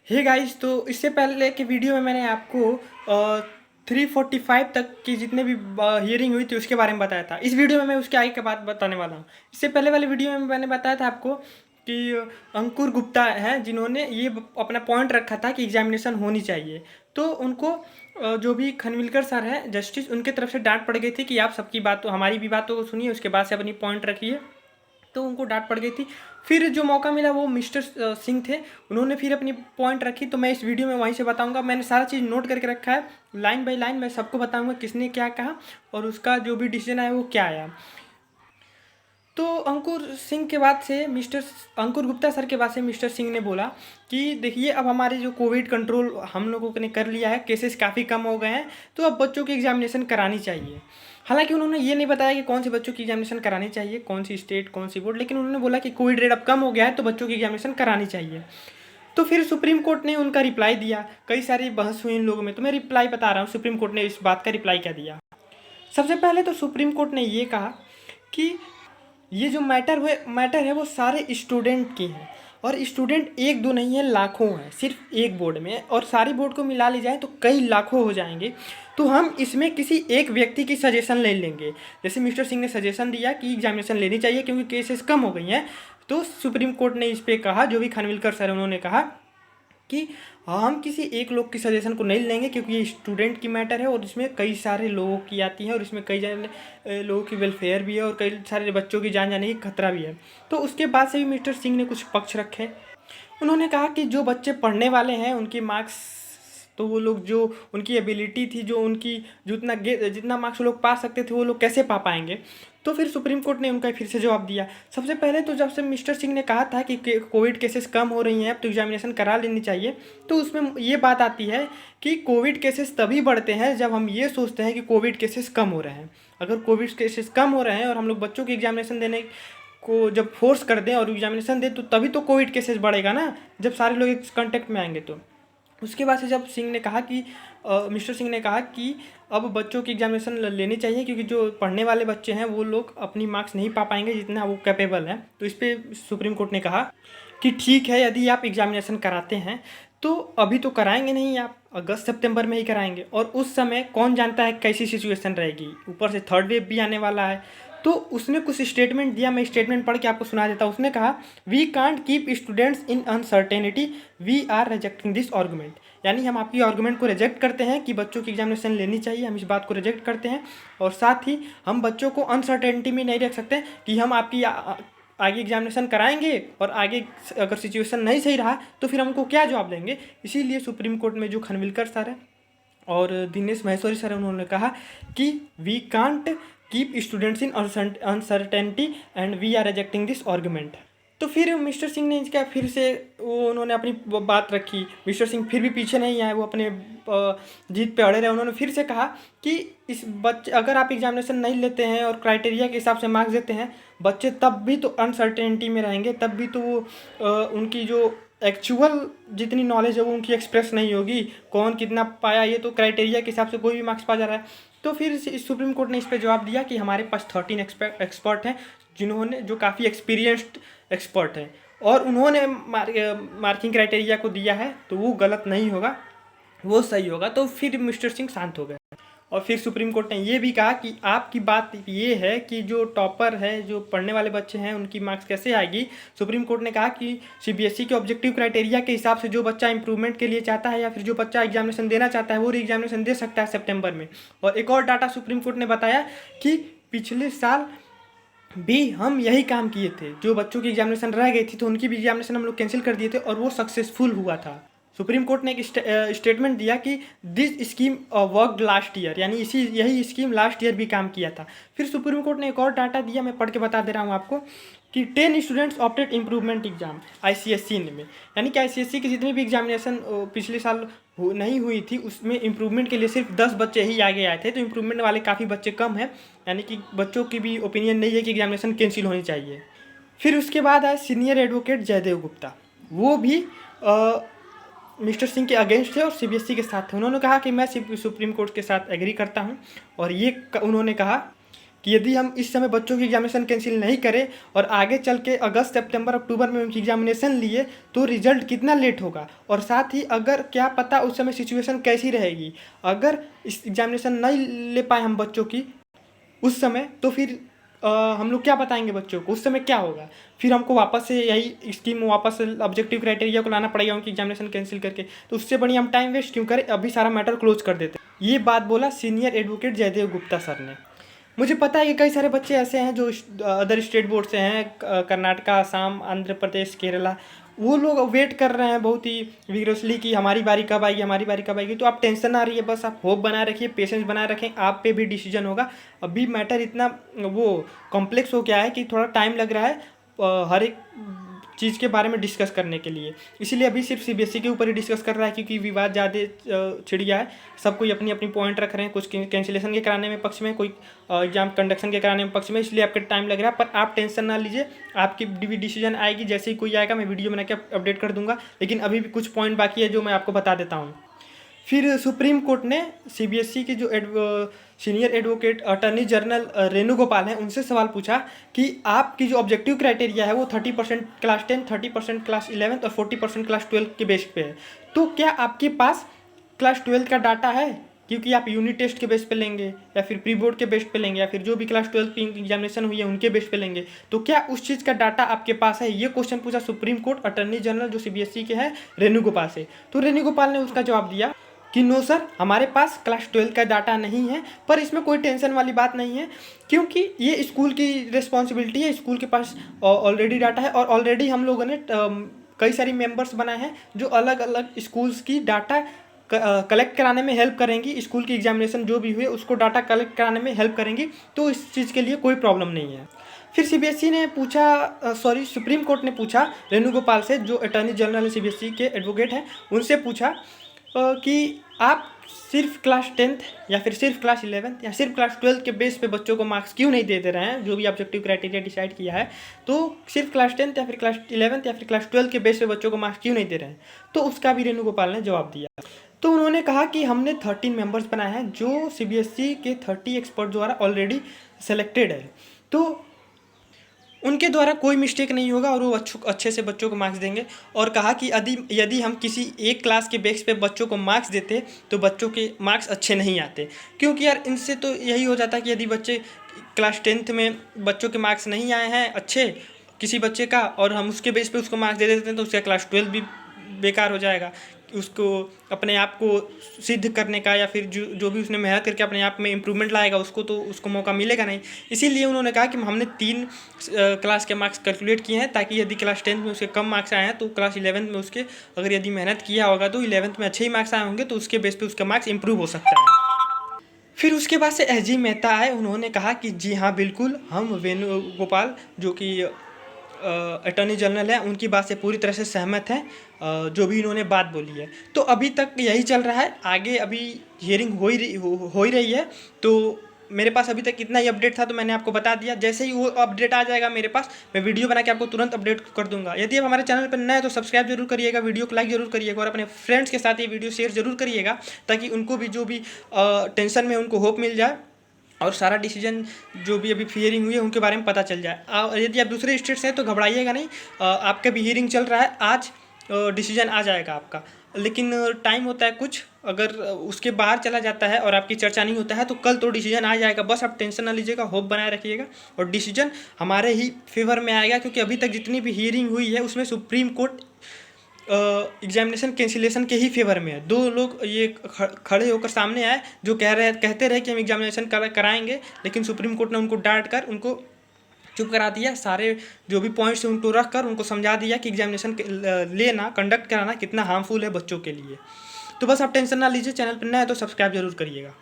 Hey guys, तो इससे पहले के वीडियो में मैंने आपको 345 तक की जितने भी हियरिंग हुई थी उसके बारे में बताया था। इस वीडियो में मैं उसके आगे के बात बताने वाला हूँ। इससे पहले वाले वीडियो में मैंने बताया था आपको कि अंकुर गुप्ता हैं जिन्होंने ये अपना पॉइंट रखा था कि एग्जामिनेशन होनी चाहिए। तो उनको जो भी खनविलकर सर हैं जस्टिस, उनके तरफ से डांट पड़ गई थी कि आप सबकी बात, हमारी भी बातों को सुनिए, उसके बाद से अपनी पॉइंट रखिए। तो उनको डांट पड़ गई थी। फिर जो मौका मिला वो मिस्टर सिंह थे, उन्होंने फिर अपनी पॉइंट रखी। तो मैं इस वीडियो में वहीं से बताऊंगा। मैंने सारा चीज़ नोट करके रखा है, लाइन बाय लाइन मैं सबको बताऊंगा किसने क्या कहा और उसका जो भी डिसीजन आया वो क्या आया। तो अंकुर सिंह के बाद से मिस्टर अंकुर गुप्ता सर के बाद से मिस्टर सिंह ने बोला कि देखिए, अब हमारे जो कोविड कंट्रोल हम लोगों ने कर लिया है, केसेस काफ़ी कम हो गए हैं, तो अब बच्चों की एग्जामिनेशन करानी चाहिए। हालांकि उन्होंने ये नहीं बताया कि कौन से बच्चों की एग्जामिनेशन करानी चाहिए, कौन सी स्टेट, कौन सी बोर्ड, लेकिन उन्होंने बोला कि कोविड रेट अब कम हो गया है तो बच्चों की एग्जामिनेशन करानी चाहिए। तो फिर सुप्रीम कोर्ट ने उनका रिप्लाई दिया। कई सारी बहस हुई इन लोगों में, तो मैं रिप्लाई बता रहा हूँ सुप्रीम कोर्ट ने इस बात का रिप्लाई क्या दिया। सबसे पहले तो सुप्रीम कोर्ट ने ये कहा कि ये जो मैटर है वो सारे स्टूडेंट की हैं, और स्टूडेंट एक दो नहीं है, लाखों हैं सिर्फ एक बोर्ड में, और सारी बोर्ड को मिला ली जाए तो कई लाखों हो जाएंगे। तो हम इसमें किसी एक व्यक्ति की सजेशन ले लेंगे। जैसे मिस्टर सिंह ने सजेशन दिया कि एग्जामिनेशन लेनी चाहिए क्योंकि केसेस कम हो गई हैं, तो सुप्रीम कोर्ट ने इस पर कहा, जो भी खानविलकर सर उन्होंने कहा कि हम किसी एक लोग की सजेशन को नहीं लेंगे क्योंकि ये स्टूडेंट की मैटर है और इसमें कई सारे लोगों की आती है और इसमें कई जाने लोगों की वेलफेयर भी है और कई सारे बच्चों की जान जाने की खतरा भी है। तो उसके बाद से भी मिस्टर सिंह ने कुछ पक्ष रखे। उन्होंने कहा कि जो बच्चे पढ़ने वाले हैं उनके मार्क्स, तो वो लोग जो उनकी एबिलिटी थी, जो उनकी जितना मार्क्स वो लोग पा सकते थे वो लोग कैसे पा पाएंगे। तो फिर सुप्रीम कोर्ट ने उनका फिर से जवाब दिया। सबसे पहले तो जब से मिस्टर सिंह ने कहा था कि कोविड केसेस कम हो रही हैं तो एग्जामिनेशन करा लेनी चाहिए, तो उसमें ये बात आती है कि कोविड केसेस तभी बढ़ते हैं जब हम ये सोचते हैं कि कोविड केसेस कम हो रहे हैं। अगर कोविड केसेस कम हो रहे हैं और हम लोग बच्चों की एग्जामिनेशन देने को जब फोर्स कर दें और एग्जामिनेशन दें तो तभी तो कोविड केसेस बढ़ेगा ना, जब सारे लोग एक कांटेक्ट में आएंगे। तो उसके बाद से जब सिंह ने कहा कि मिस्टर सिंह ने कहा कि अब बच्चों की एग्जामिनेशन लेनी चाहिए क्योंकि जो पढ़ने वाले बच्चे हैं वो लोग अपनी मार्क्स नहीं पा पाएंगे जितना वो कैपेबल हैं। तो इस पर सुप्रीम कोर्ट ने कहा कि ठीक है, यदि आप एग्जामिनेशन कराते हैं तो अभी तो कराएंगे नहीं, आप अगस्त सितंबर में ही कराएंगे, और उस समय कौन जानता है कैसी सिचुएशन रहेगी, ऊपर से थर्ड वेव भी आने वाला है। तो उसने कुछ स्टेटमेंट दिया, मैं स्टेटमेंट पढ़ के आपको सुना देता हूँ। उसने कहा, we can't keep students in uncertainty, we are rejecting this argument. यानी हम आपकी आर्गूमेंट को रिजेक्ट करते हैं कि बच्चों की एग्जामिनेशन लेनी चाहिए, हम इस बात को रिजेक्ट करते हैं। और साथ ही हम बच्चों को अनसर्टेनिटी में नहीं रख सकते कि हम आपकी आगे एग्जामिनेशन कराएंगे और आगे अगर सिचुएशन नहीं सही रहा तो फिर हमको क्या जवाब देंगे। इसीलिए सुप्रीम कोर्ट में जो खनविलकर सर है और दिनेश महेश्वरी सर है, उन्होंने कहा कि we can't keep students in uncertainty and we are rejecting this argument. तो फिर मिस्टर सिंह ने इसका फिर से उन्होंने अपनी बात रखी। मिस्टर सिंह फिर भी पीछे नहीं आए, वो अपने जीत पे अड़े रहे। उन्होंने फिर से कहा कि इस बच्चे अगर आप एग्जामिनेशन नहीं लेते हैं और क्राइटेरिया के हिसाब से मार्क्स देते हैं, बच्चे तब भी तो अनसर्टेनिटी में रहेंगे, तब भी तो वो उनकी जो एक्चुअल जितनी नॉलेज है वो उनकी एक्सप्रेस नहीं होगी। कौन कितना पाया ये तो क्राइटेरिया के हिसाब से कोई भी मार्क्स पा जा रहा है। तो फिर सुप्रीम कोर्ट ने इस पर जवाब दिया कि हमारे पास 13 एक्सपर्ट हैं जिन्होंने, जो काफ़ी एक्सपीरियंस्ड एक्सपर्ट हैं, और उन्होंने मार्किंग क्राइटेरिया को दिया है, तो वो गलत नहीं होगा, वो सही होगा। तो फिर मिस्टर सिंह शांत हो गए। और फिर सुप्रीम कोर्ट ने ये भी कहा कि आपकी बात ये है कि जो टॉपर है, जो पढ़ने वाले बच्चे हैं, उनकी मार्क्स कैसे आएगी। सुप्रीम कोर्ट ने कहा कि सीबीएसई के ऑब्जेक्टिव क्राइटेरिया के हिसाब से जो बच्चा इंप्रूवमेंट के लिए चाहता है या फिर जो बच्चा एग्जामिनेशन देना चाहता है वो एग्जामिनेशन दे सकता है सितंबर में। और एक और डाटा सुप्रीम कोर्ट ने बताया कि पिछले साल भी हम यही काम किए थे, जो बच्चों की एग्जामिनेशन रह गई थी तो उनकी भी एग्जामिनेशन हम लोग कैंसिल कर दिए थे और वो सक्सेसफुल हुआ था। सुप्रीम कोर्ट ने एक स्टेटमेंट दिया कि this scheme worked last year, यानी यही स्कीम लास्ट ईयर भी काम किया था। फिर सुप्रीम कोर्ट ने एक और डाटा दिया, मैं पढ़ के बता दे रहा हूँ आपको, कि 10 students opted improvement exam ICSE में। यानी कि आईसीएसई की जितनी भी एग्जामिनेशन पिछले साल नहीं हुई थी उसमें इम्प्रूवमेंट के लिए सिर्फ 10 बच्चे ही आगे आए थे, तो इम्प्रूवमेंट वाले काफ़ी बच्चे कम हैं। यानी कि बच्चों की भी ओपिनियन नहीं है कि एग्जामिनेशन कैंसिल होनी चाहिए। फिर उसके बाद आए सीनियर एडवोकेट जयदेव गुप्ता। वो भी मिस्टर सिंह के अगेंस्ट थे और सीबीएसई के साथ थे। उन्होंने कहा कि मैं सुप्रीम कोर्ट के साथ एग्री करता हूं, और ये उन्होंने कहा कि यदि हम इस समय बच्चों की एग्जामिनेशन कैंसिल नहीं करें और आगे चल के अगस्त सितंबर अक्टूबर में उनकी एग्जामिनेशन लिए तो रिजल्ट कितना लेट होगा, और साथ ही अगर क्या पता उस समय सिचुएशन कैसी रहेगी, अगर इस एग्जामिनेशन नहीं ले पाए हम बच्चों की उस समय, तो फिर हम लोग क्या बताएंगे बच्चों को, उस समय क्या होगा। फिर हमको वापस से यही स्कीम वापस से ऑब्जेक्टिव क्राइटेरिया को लाना पड़ेगा उनकी एग्जामिनेशन कैंसिल करके। तो उससे बढ़िया हम टाइम वेस्ट क्यों करें, अभी सारा मैटर क्लोज कर देते। ये बात बोला senior advocate Jaydev Gupta sir ने। मुझे पता है कि कई सारे बच्चे ऐसे हैं जो अदर स्टेट बोर्ड से हैं, कर्नाटका, असम, आंध्र प्रदेश, केरला, वो लोग वेट कर रहे हैं बहुत ही विग्रसली कि हमारी बारी कब आएगी, हमारी बारी कब आएगी। तो आप टेंशन ना रहिए, बस आप होप बनाए रखिए, पेशेंस बनाए रखें, आप पे भी डिसीजन होगा। अभी मैटर इतना वो कॉम्प्लेक्स हो गया है कि थोड़ा टाइम लग रहा है हर एक चीज़ के बारे में डिस्कस करने के लिए। इसीलिए अभी सिर्फ सीबीएसई के ऊपर ही डिस्कस कर रहा है, क्योंकि विवाद ज़्यादा छिड़ गया है। सब कोई अपनी अपनी पॉइंट रख रहे हैं, कुछ कैंसिलेशन के कराने में पक्ष में, कोई एग्जाम कंडक्शन के कराने में पक्ष में, इसलिए आपका टाइम लग रहा है। पर आप टेंशन ना लीजिए, आपकी भी डिसीजन आएगी, जैसे ही कोई आएगा मैं वीडियो बना के अपडेट कर दूंगा। लेकिन अभी भी कुछ पॉइंट बाकी है जो मैं आपको बता देता हूँ। फिर सुप्रीम कोर्ट ने सीबीएसई के जो senior advocate attorney general Renu Gopal हैं उनसे सवाल पूछा कि आपकी जो ऑब्जेक्टिव क्राइटेरिया है वो 30% क्लास 10, 30% क्लास 11 और 40% क्लास 12 के बेस पे है। तो क्या आपके पास क्लास 12 का डाटा है, क्योंकि आप यूनिट टेस्ट के बेस पे लेंगे या फिर प्री बोर्ड के बेस पे लेंगे या फिर जो भी क्लास 12 की एग्जामिनेशन हुई है उनके बेस पे लेंगे, तो क्या उस चीज़ का डाटा आपके पास है। ये क्वेश्चन पूछा सुप्रीम कोर्ट अटॉर्नी जनरल जो सीबीएसई के हैं रेणु गोपाल से। तो रेणु गोपाल ने उसका जवाब दिया कि नो सर, हमारे पास क्लास 12 का डाटा नहीं है। पर इसमें कोई टेंशन वाली बात नहीं है, क्योंकि ये स्कूल की रिस्पॉन्सिबिलिटी है, स्कूल के पास ऑलरेडी डाटा है और ऑलरेडी हम लोगों ने कई सारी मेंबर्स बनाए हैं जो अलग अलग स्कूल्स की डाटा कलेक्ट कराने में हेल्प करेंगी। स्कूल की एग्जामिनेशन जो भी हुए उसको डाटा कलेक्ट कराने में हेल्प करेंगी, तो इस चीज़ के लिए कोई प्रॉब्लम नहीं है। फिर सीबीएसई ने पूछा, सुप्रीम कोर्ट ने पूछा रेणु गोपाल से, जो अटॉर्नी जनरल सीबीएसई के एडवोकेट हैं, उनसे पूछा कि आप सिर्फ क्लास 10th या फिर सिर्फ क्लास 11th या सिर्फ क्लास 12 के बेस पे बच्चों को मार्क्स क्यों नहीं दे रहे हैं, जो भी ऑब्जेक्टिव क्राइटेरिया डिसाइड किया है। तो सिर्फ क्लास 10th या फिर क्लास 11th या फिर क्लास 12 के बेस पे बच्चों को मार्क्स क्यों नहीं दे रहे हैं। तो उसका भी रेणु गोपाल ने जवाब दिया। तो उन्होंने कहा कि हमने 13 मेंबर्स बनाए हैं जो सीबीएसई के 30 एक्सपर्ट द्वारा ऑलरेडी सेलेक्टेड है, तो उनके द्वारा कोई मिस्टेक नहीं होगा और वो अच्छे से बच्चों को मार्क्स देंगे। और कहा कि यदि हम किसी एक क्लास के बेस पे बच्चों को मार्क्स देते तो बच्चों के मार्क्स अच्छे नहीं आते, क्योंकि यार इनसे तो यही हो जाता कि यदि बच्चे क्लास 10th में बच्चों के मार्क्स नहीं आए हैं अच्छे किसी बच्चे का, और हम उसके बेस पे उसको मार्क्स दे देते हैं, तो उसका क्लास 12 भी बेकार हो जाएगा। उसको अपने आप को सिद्ध करने का या फिर जो भी उसने मेहनत करके अपने आप में इम्प्रूवमेंट लाएगा उसको मौका मिलेगा नहीं। इसीलिए उन्होंने कहा कि हमने 3 क्लास के मार्क्स कैलकुलेट किए हैं, ताकि यदि क्लास 10th में उसके कम मार्क्स आए हैं तो क्लास 11th में उसके अगर यदि मेहनत किया होगा तो 11th में अच्छे ही मार्क्स आए होंगे, तो उसके बेस पे उसका मार्क्स इंप्रूव हो सकता है। फिर उसके बाद से एसजी मेहता आए, उन्होंने कहा कि जी हाँ बिल्कुल, हम वेणुगोपाल जो कि अटॉर्नी जनरल है उनकी बात से पूरी तरह से सहमत हैं, जो भी इन्होंने बात बोली है। तो अभी तक यही चल रहा है, आगे अभी हियरिंग हो ही रही है। तो मेरे पास अभी तक इतना ही अपडेट था, तो मैंने आपको बता दिया। जैसे ही वो अपडेट आ जाएगा मेरे पास, मैं वीडियो बना के आपको तुरंत अपडेट कर दूंगा। यदि आप हमारे चैनल पर नए हैं तो सब्सक्राइब जरूर करिएगा, वीडियो को लाइक जरूर करिएगा और अपने फ्रेंड्स के साथ ये वीडियो शेयर जरूर करिएगा, ताकि उनको भी जो भी टेंशन में उनको होप मिल जाए और सारा डिसीजन जो भी अभी हियरिंग हुई है उनके बारे में पता चल जाए। यदि आप दूसरे स्टेट से हैं तो घबराइएगा नहीं, आपका भी हियरिंग चल रहा है, आज डिसीजन आ जाएगा आपका। लेकिन टाइम होता है कुछ, अगर उसके बाहर चला जाता है और आपकी चर्चा नहीं होता है तो कल तो डिसीजन आ जाएगा। बस आप टेंशन ना लीजिएगा, होप बनाए रखिएगा और डिसीजन हमारे ही फेवर में आएगा, क्योंकि अभी तक जितनी भी हियरिंग हुई है उसमें सुप्रीम कोर्ट एग्जामिनेशन कैंसिलेशन के ही फेवर में है। 2 लोग ये खड़े होकर सामने आए जो कहते रहे कि हम एग्जामिनेशन कराएंगे, लेकिन सुप्रीम कोर्ट ने उनको डांट कर उनको चुप करा दिया। सारे जो भी पॉइंट्स उनको रख कर उनको समझा दिया कि एग्जामिनेशन लेना, कंडक्ट कराना कितना हार्मफुल है बच्चों के लिए। तो बस आप टेंशन ना लीजिए, चैनल पर नया है तो सब्सक्राइब जरूर करिएगा।